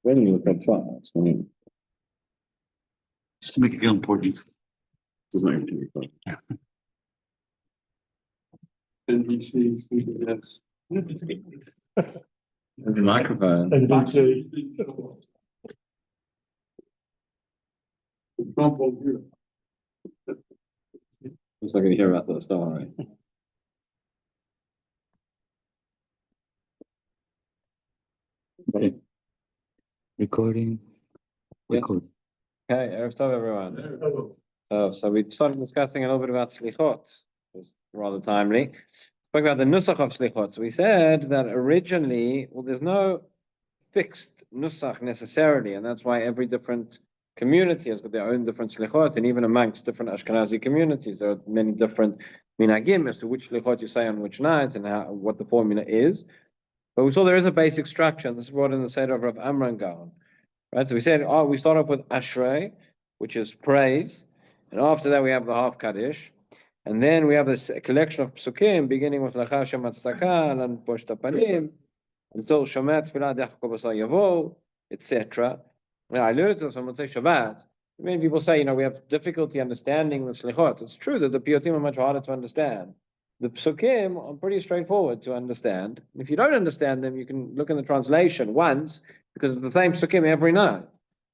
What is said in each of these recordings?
When you look at twice, Just to make it feel important. doesn't matter to me. Yes. The microphone. It's not going to hear about the story. Okay. Recording. Yes. Record. Okay, Erev Tov, everyone. So we started discussing a little bit about slichot. It was rather timely. Spoke about the nusach of slichot. So we said that originally, well, there's no fixed nusach necessarily, and that's why every different community has got their own different slichot, and even amongst different Ashkenazi communities, there are many different minhagim as to which slichot you say on which nights and what the formula is. But we saw there is a basic structure, and this is brought in the Seder of Rav Amram Gaon. Right, so we said, we start off with Ashrei, which is praise, and after that we have the half Kaddish, and then we have this collection of psukim, beginning with Lecha Hashem Hatzdaka and Poshta Panim, until Shomer Tfilah Dech Kobasar Yavo, etc. Now, I alluded to this, someone say Shabbat. Many people say, we have difficulty understanding the Slichot. It's true that the Piyotim are much harder to understand. The psukim are pretty straightforward to understand. If you don't understand them, you can look in the translation once, because it's the same psukim every night.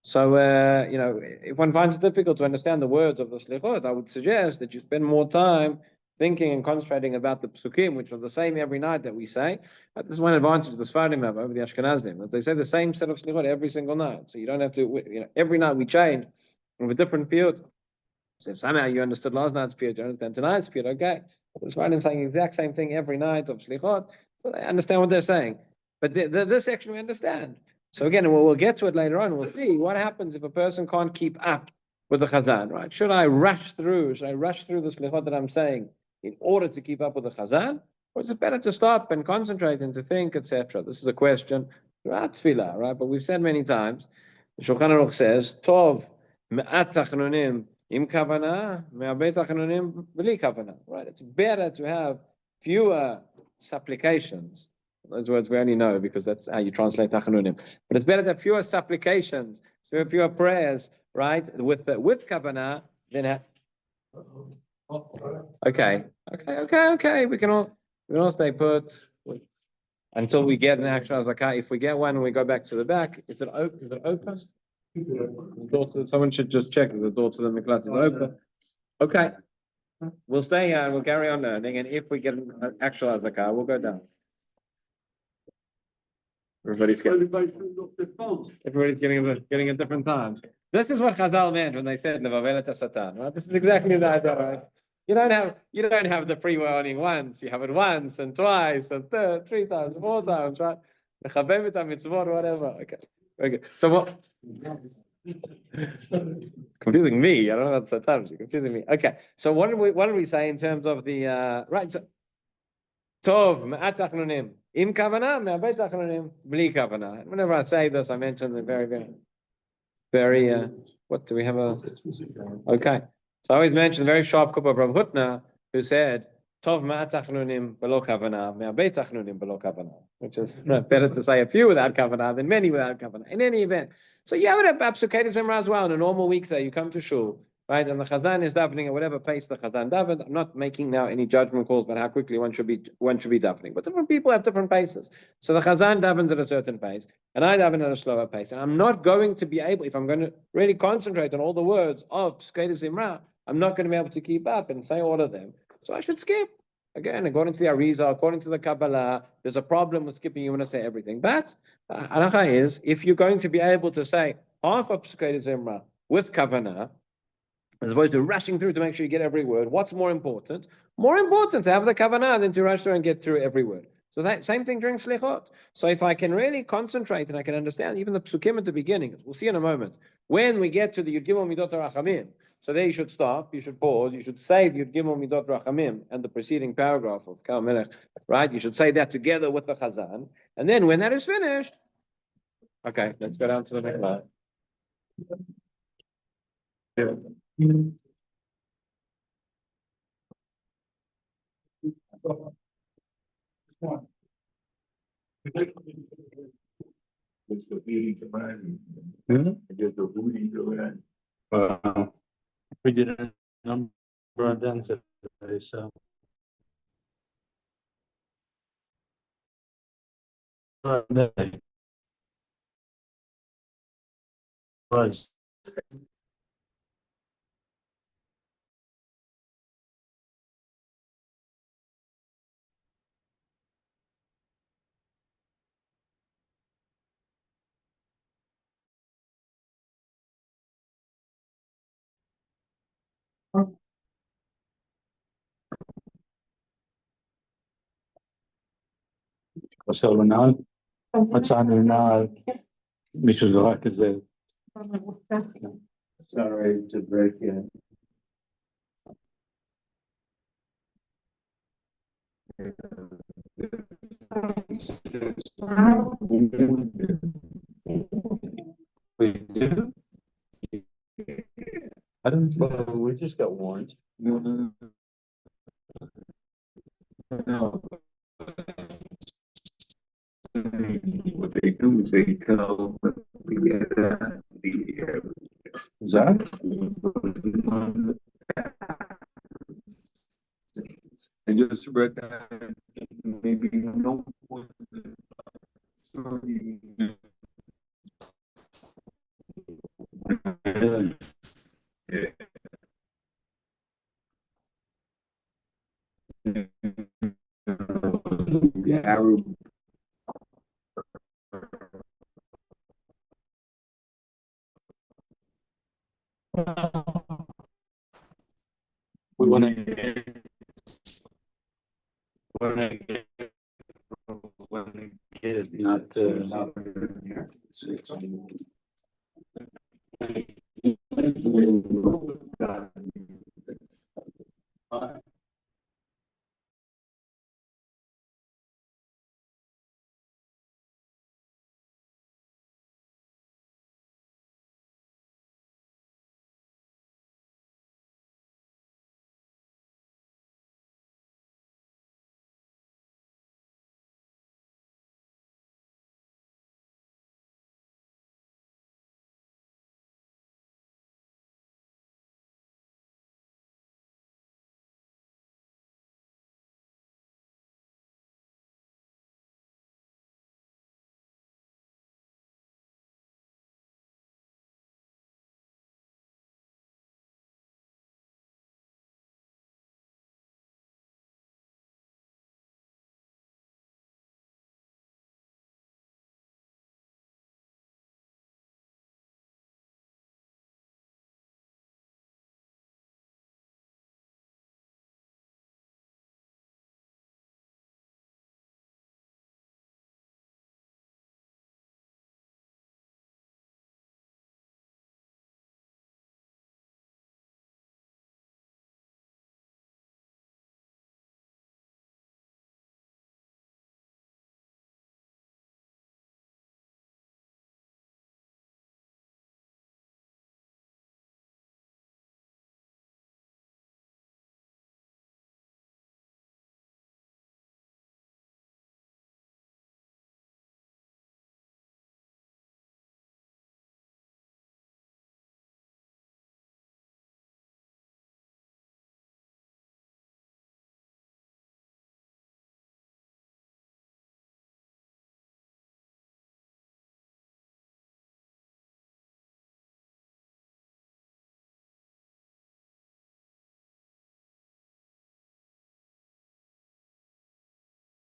So, if one finds it difficult to understand the words of the slichot, I would suggest that you spend more time thinking and concentrating about the psukim, which are the same every night that we say. This is one advantage the Sfardim have over the Ashkenazim, that they say the same set of slichot every single night. So you don't have to, every night we change with a different piyut. So if somehow you understood last night's piyut, you understand tonight's piyut, okay. The Sfardim saying the exact same thing every night of slichot, so they understand what they're saying. But this section we understand. So again, we'll get to it later on. We'll see what happens if a person can't keep up with the Chazan, right? Should I rush through the slichot that I'm saying in order to keep up with the Chazan? Or is it better to stop and concentrate and to think, etc.? This is a question throughout tefillah, right? But we've said many times, the Shulchan Aruch says, Tov me'at tachnunim im kavana, me'abei tachnunim b'li kavana, right? It's better to have fewer supplications. Those words we only know because that's how you translate tachnunim. But it's better to have fewer supplications, fewer prayers, right? With kavanah than have. Okay. We can all stay put until we get an actual zakah. If we get one, we go back to the back. Is it open? Someone should just check if the door to the miklat is open. Okay. We'll stay here and we'll carry on learning. And if we get an actual zakah, we'll go down. Everybody's getting at different times. This is what Chazal meant when they said Levavelet Satan. Right? This is exactly that. Right? You don't have the pre-warning once. You have it once and twice and 3 times, 4 times, right? Mechabem mitzvot, whatever. Okay. So what? It's confusing me. I don't know about Satan. It's confusing me. Okay. So what did we say in terms of the right? So, Tov me'at tachnunim im kavana me'abei tachnunim bli kavana. Whenever I say this, I mention the very what do we have okay. So I always mention the very sharp kuppah of Rav Hutner, who said Tov me'at tachnunim below kavana me'abei tachnunim below kavana, which is better to say a few without kavana than many without kavana. In any event, so you have it at Psukkah Zimra as well. On a normal weekday, you come to shul. Right, and the Chazan is davening at whatever pace the Chazan davened. I'm not making now any judgment calls about how quickly one should be davening, but different people have different paces. So the Chazan davens at a certain pace, and I daven at a slower pace. And I'm not going to be able, if I'm going to really concentrate on all the words of Psukkah Zimra, I'm not going to be able to keep up and say all of them. So I should skip. Again, according to the Arizal, according to the Kabbalah, there's a problem with skipping. You want to say everything, but halacha is if you're going to be able to say half of Psukkah Zimra with kavanah, as opposed to rushing through to make sure you get every word. What's more important? More important to have the kavanah than to rush through and get through every word. So that same thing during slichot. So if I can really concentrate and I can understand even the psukim at the beginning, we'll see in a moment, when we get to the Yud Gimel Midot Rachamim, so there you should stop, you should pause, you should say Yud Gimel Midot Rachamim and the preceding paragraph of Kal Melech, right? You should say that together with the Chazan. And then when that is finished, okay, let's go down to the next line. It's the beauty to mine. Hmm? Get the booty to it. We did a number of them today, so. Was. So now, what's on now? Mr. Zorak is there. Sorry to break in. We do. I don't know. We just got warned. No. What they do is they tell we get the Zach? and just read that maybe no one. Yeah. The Arab. We wanna get. Wanna get it, not